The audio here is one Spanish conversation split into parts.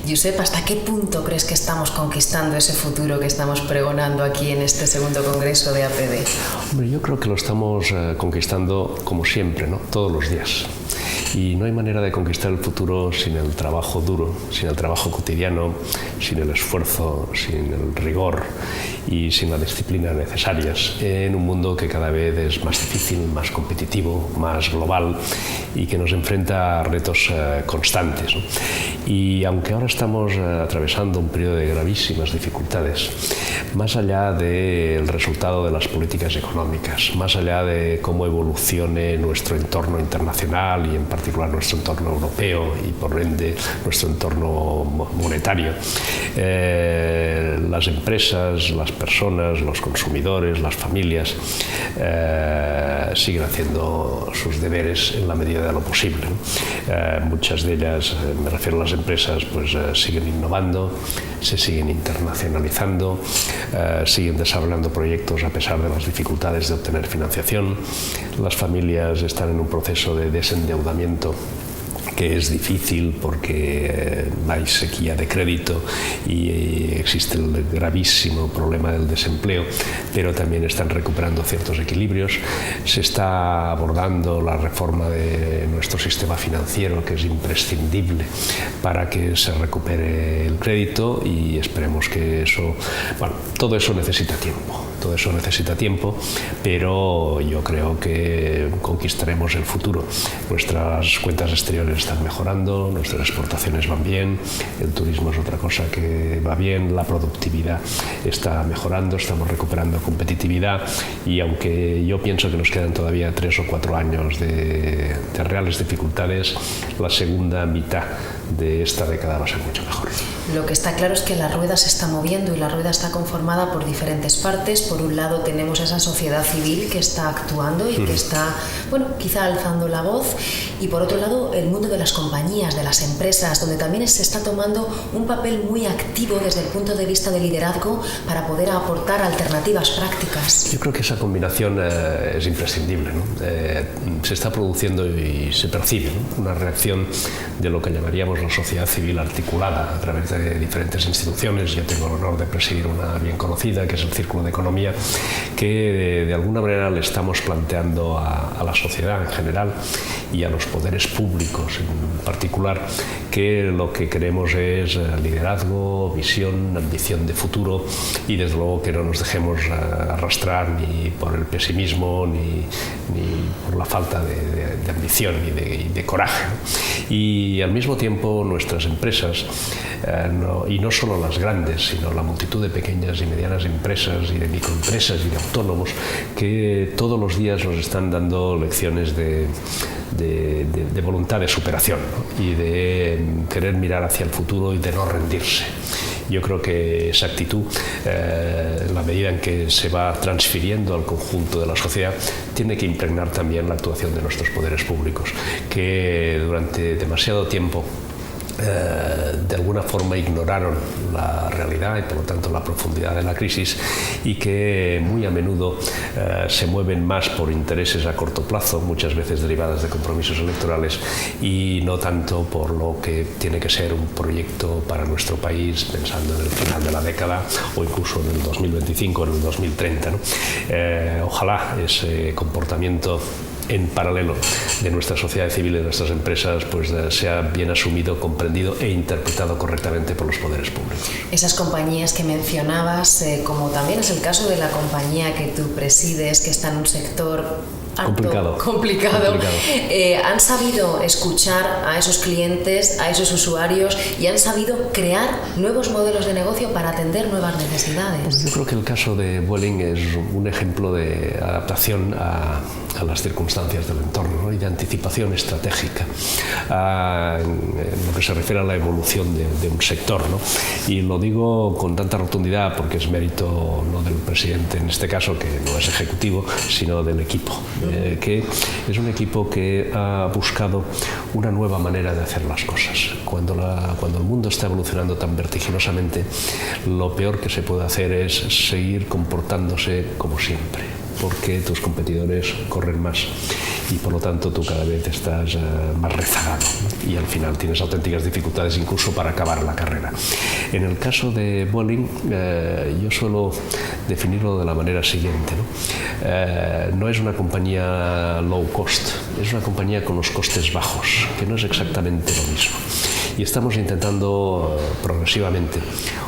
Josep, ¿hasta qué punto crees que estamos conquistando ese futuro que estamos pregonando aquí en este segundo congreso de APD? Hombre, yo creo que lo estamos conquistando como siempre, ¿no? Todos los días. Y no hay manera de conquistar el futuro sin el trabajo duro, sin el trabajo cotidiano, sin el esfuerzo, sin el rigor y sin la disciplina necesarias en un mundo que cada vez es más difícil, más competitivo, más global y que nos enfrenta a retos constantes, ¿no? Y aunque ahora estamos atravesando un periodo de gravísimas dificultades, más allá del resultado de las políticas económicas, más allá de cómo evolucione nuestro entorno internacional y en particular nuestro entorno europeo y por ende nuestro entorno monetario, las empresas, las personas, los consumidores, las familias siguen haciendo sus deberes en la medida de lo posible. Muchas de ellas, me refiero a las empresas, pues siguen innovando, se siguen internacionalizando, siguen desarrollando proyectos a pesar de las dificultades de obtener financiación. Las familias están en un proceso de desendeudamiento que es difícil porque hay sequía de crédito y existe el gravísimo problema del desempleo, pero también están recuperando ciertos equilibrios. Se está abordando la reforma de nuestro sistema financiero, que es imprescindible para que se recupere el crédito, y esperemos que eso, bueno, todo eso necesita tiempo. Todo eso necesita tiempo, pero yo creo que conquistaremos el futuro. Nuestras cuentas exteriores están mejorando, nuestras exportaciones van bien, el turismo es otra cosa que va bien, la productividad está mejorando, estamos recuperando competitividad, y aunque yo pienso que nos quedan todavía 3 o 4 años de reales dificultades, la segunda mitad de esta década va a ser mucho mejor. Lo que está claro es que la rueda se está moviendo y la rueda está conformada por diferentes partes. Por un lado tenemos esa sociedad civil que está actuando y que está, bueno, quizá alzando la voz, y por otro lado el mundo de las compañías, de las empresas, donde también se está tomando un papel muy activo desde el punto de vista de liderazgo para poder aportar alternativas prácticas. Yo creo que esa combinación es imprescindible, ¿no? Se está produciendo y se percibe, ¿no?, una reacción de lo que llamaríamos la sociedad civil articulada a través de diferentes instituciones. Yo tengo el honor de presidir una bien conocida, que es el Círculo de Economía, que de alguna manera le estamos planteando a la sociedad en general y a los poderes públicos en particular que lo que queremos es liderazgo, visión, ambición de futuro, y desde luego que no nos dejemos arrastrar ni por el pesimismo ni por la falta de ambición y de coraje. Y al mismo tiempo nuestras empresas, y no solo las grandes, sino la multitud de pequeñas y medianas empresas y de microempresas y de autónomos, que todos los días nos están dando lecciones de voluntad de superación, ¿no?, y de querer mirar hacia el futuro y de no rendirse. Yo creo que esa actitud, en la medida en que se va transfiriendo al conjunto de la sociedad, tiene que impregnar también la actuación de nuestros poderes públicos, que durante demasiado tiempo de alguna forma ignoraron la realidad y por lo tanto la profundidad de la crisis, y que muy a menudo se mueven más por intereses a corto plazo, muchas veces derivadas de compromisos electorales, y no tanto por lo que tiene que ser un proyecto para nuestro país, pensando en el final de la década o incluso en el 2025 o en el 2030, ¿no? Ojalá ese comportamiento en paralelo de nuestra sociedad civil y de nuestras empresas pues sea bien asumido, comprendido e interpretado correctamente por los poderes públicos. Esas compañías que mencionabas, como también es el caso de la compañía que tú presides, que está en un sector complicado. Han sabido escuchar a esos clientes, a esos usuarios, y han sabido crear nuevos modelos de negocio para atender nuevas necesidades. Pues yo creo que el caso de Vueling es un ejemplo de adaptación a las circunstancias del entorno, ¿no?, y de anticipación estratégica en lo que se refiere a la evolución de un sector, ¿no? Y lo digo con tanta rotundidad porque es mérito no del presidente en este caso, que no es ejecutivo, sino del equipo, que es un equipo que ha buscado una nueva manera de hacer las cosas. Cuando el mundo está evolucionando tan vertiginosamente, lo peor que se puede hacer es seguir comportándose como siempre. porque tus competidores corren más y por lo tanto tú cada vez estás más rezagado, ¿no? Y al final tienes auténticas dificultades incluso para acabar la carrera. En el caso de Vueling, yo suelo definirlo de la manera siguiente, ¿no? No es una compañía low cost, es una compañía con los costes bajos, que no es exactamente lo mismo. Y estamos intentando progresivamente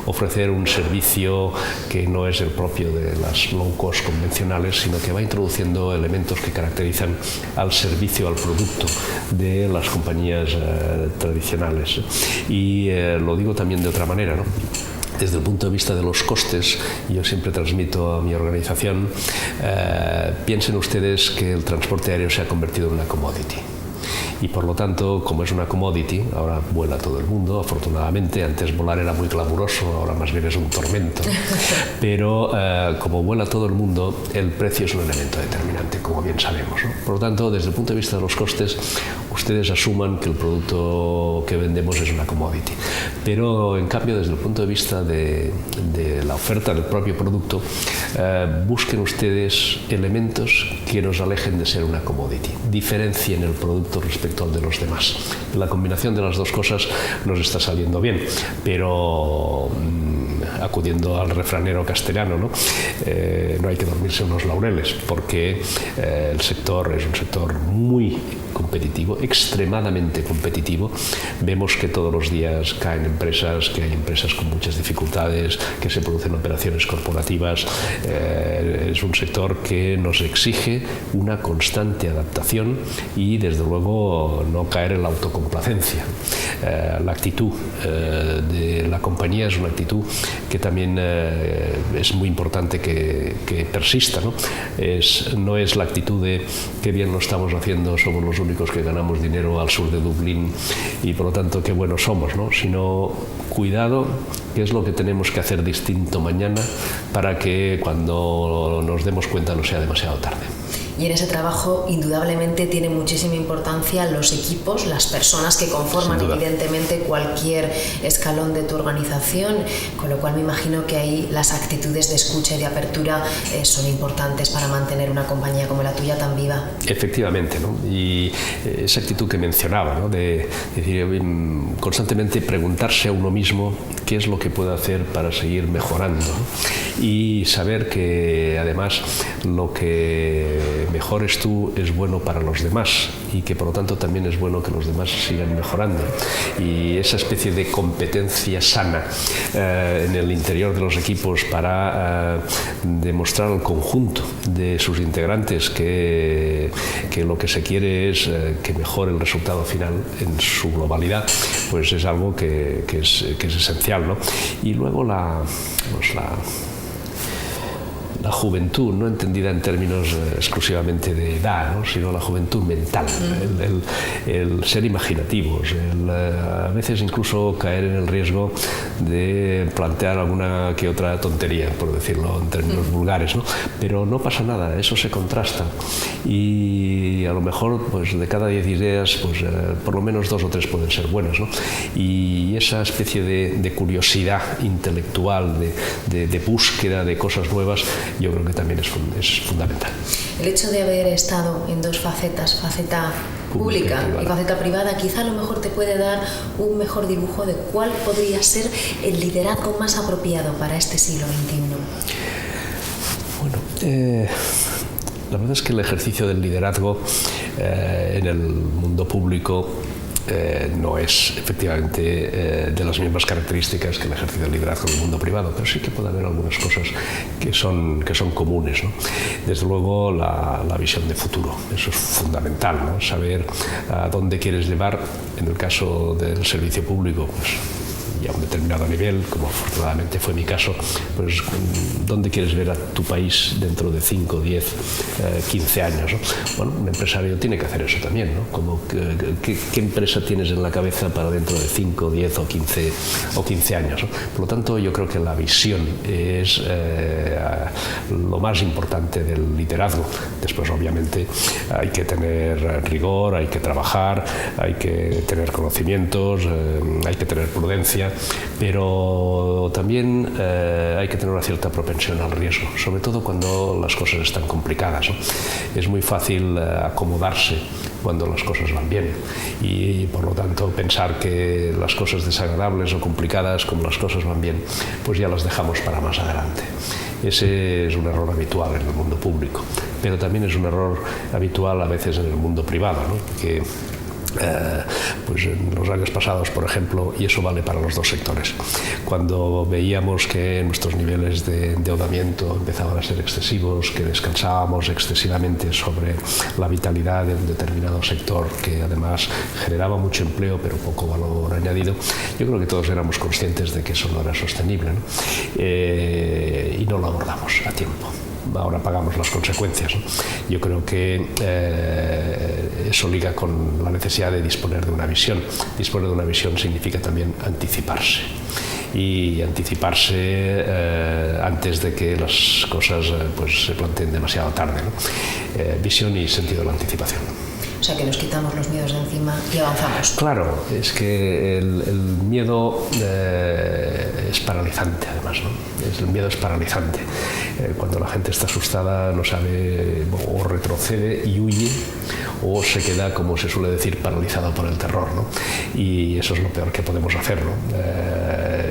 ofrecer un servicio que no es el propio de las low cost convencionales, sino que va introduciendo elementos que caracterizan al servicio, al producto de las compañías tradicionales. Y lo digo también de otra manera, ¿no? Desde el punto de vista de los costes, yo siempre transmito a mi organización, piensen ustedes que el transporte aéreo se ha convertido en una commodity. Y por lo tanto, como es una commodity, ahora vuela todo el mundo, afortunadamente. Antes volar era muy glamuroso, ahora más bien es un tormento. Pero como vuela todo el mundo, el precio es un elemento determinante, como bien sabemos, ¿no? Por lo tanto, desde el punto de vista de los costes, ustedes asuman que el producto que vendemos es una commodity. Pero en cambio, desde el punto de vista de la oferta del propio producto, busquen ustedes elementos que nos alejen de ser una commodity. Diferencien el producto respecto al de los demás. La combinación de las dos cosas nos está saliendo bien, pero acudiendo al refranero castellano, ¿no? No hay que dormirse unos laureles, porque el sector es un sector muy competitivo, extremadamente competitivo. Vemos que todos los días caen empresas, que hay empresas con muchas dificultades, que se producen operaciones corporativas. Es un sector que nos exige una constante adaptación y, desde luego, no caer en la autocomplacencia. La actitud de la compañía es una actitud que también es muy importante que persista, ¿no? No es la actitud de qué bien lo estamos haciendo, somos los únicos que ganamos dinero al sur de Dublín y por lo tanto qué buenos somos, ¿no? Sino cuidado, qué es lo que tenemos que hacer distinto mañana para que cuando nos demos cuenta no sea demasiado tarde. Y en ese trabajo indudablemente tiene muchísima importancia los equipos, las personas que conforman evidentemente cualquier escalón de tu organización, con lo cual me imagino que ahí las actitudes de escucha y de apertura son importantes para mantener una compañía como la tuya tan viva. Efectivamente, ¿no? Y esa actitud que mencionaba, ¿no? De decir, constantemente preguntarse a uno mismo qué es lo que puede hacer para seguir mejorando, ¿no? Y saber que además lo que mejores tú es bueno para los demás y que por lo tanto también es bueno que los demás sigan mejorando. Y esa especie de competencia sana en el interior de los equipos para demostrar al conjunto de sus integrantes que lo que se quiere es que mejore el resultado final en su globalidad, pues es algo que es esencial, ¿no? Y luego la juventud, no entendida en términos exclusivamente de edad, ¿no? Sino la juventud mental, el ser imaginativos, a veces incluso caer en el riesgo de plantear alguna que otra tontería, por decirlo en términos vulgares, ¿no? Pero no pasa nada, eso se contrasta y a lo mejor pues, de cada 10 ideas pues, por lo menos 2 o 3 pueden ser buenas, ¿no? Y esa especie de curiosidad intelectual, de búsqueda de cosas nuevas, yo creo que también es fundamental. El hecho de haber estado en dos facetas, faceta pública y faceta privada, quizá a lo mejor te puede dar un mejor dibujo de cuál podría ser el liderazgo más apropiado para este siglo XXI. Bueno, la verdad es que el ejercicio del liderazgo en el mundo público no es efectivamente de las mismas características que el ejercicio del liderazgo en el mundo privado, pero sí que puede haber algunas cosas que son comunes, ¿no? Desde luego la visión de futuro, eso es fundamental, ¿no? Saber a dónde quieres llevar, en el caso del servicio público, pues y a un determinado nivel, como afortunadamente fue mi caso, pues dónde quieres ver a tu país dentro de 5, 10, 15 años, ¿no? Bueno, un empresario tiene que hacer eso también, ¿no? Como ¿qué empresa tienes en la cabeza para dentro de 5, 10 o 15 años, ¿no? Por lo tanto, yo creo que la visión es lo más importante del liderazgo. Después, obviamente, hay que tener rigor, hay que trabajar, hay que tener conocimientos, hay que tener prudencia, pero también hay que tener una cierta propensión al riesgo, sobre todo cuando las cosas están complicadas, ¿no? Es muy fácil acomodarse cuando las cosas van bien y por lo tanto pensar que las cosas desagradables o complicadas, como las cosas van bien, pues ya las dejamos para más adelante. Ese es un error habitual en el mundo público, pero también es un error habitual a veces en el mundo privado, ¿no? Que pues en los años pasados, por ejemplo, y eso vale para los dos sectores, cuando veíamos que nuestros niveles de endeudamiento empezaban a ser excesivos, que descansábamos excesivamente sobre la vitalidad de un determinado sector que además generaba mucho empleo pero poco valor añadido, yo creo que todos éramos conscientes de que eso no era sostenible, ¿no? Y no lo abordamos a tiempo. Ahora pagamos las consecuencias, ¿no? Yo creo que eso liga con la necesidad de disponer de una visión. Disponer de una visión significa también anticiparse. Y anticiparse antes de que las cosas pues, se planteen demasiado tarde, ¿no? Visión y sentido de la anticipación. O sea, que nos quitamos los miedos de encima y avanzamos. Claro, es que el miedo es paralizante, además, ¿no? El miedo es paralizante. Cuando la gente está asustada no sabe, o retrocede y huye, o se queda, como se suele decir, paralizado por el terror, ¿no? Y eso es lo peor que podemos hacer, ¿no?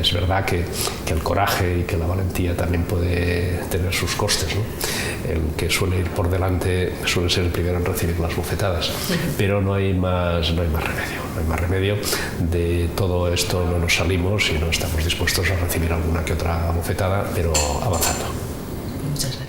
Es verdad que el coraje y que la valentía también puede tener sus costes, ¿no? El que suele ir por delante suele ser el primero en recibir las bofetadas, pero no hay más remedio. No hay más remedio. De todo esto no nos salimos y no estamos dispuestos a recibir alguna que otra bofetada, pero avanzando. Muchas gracias.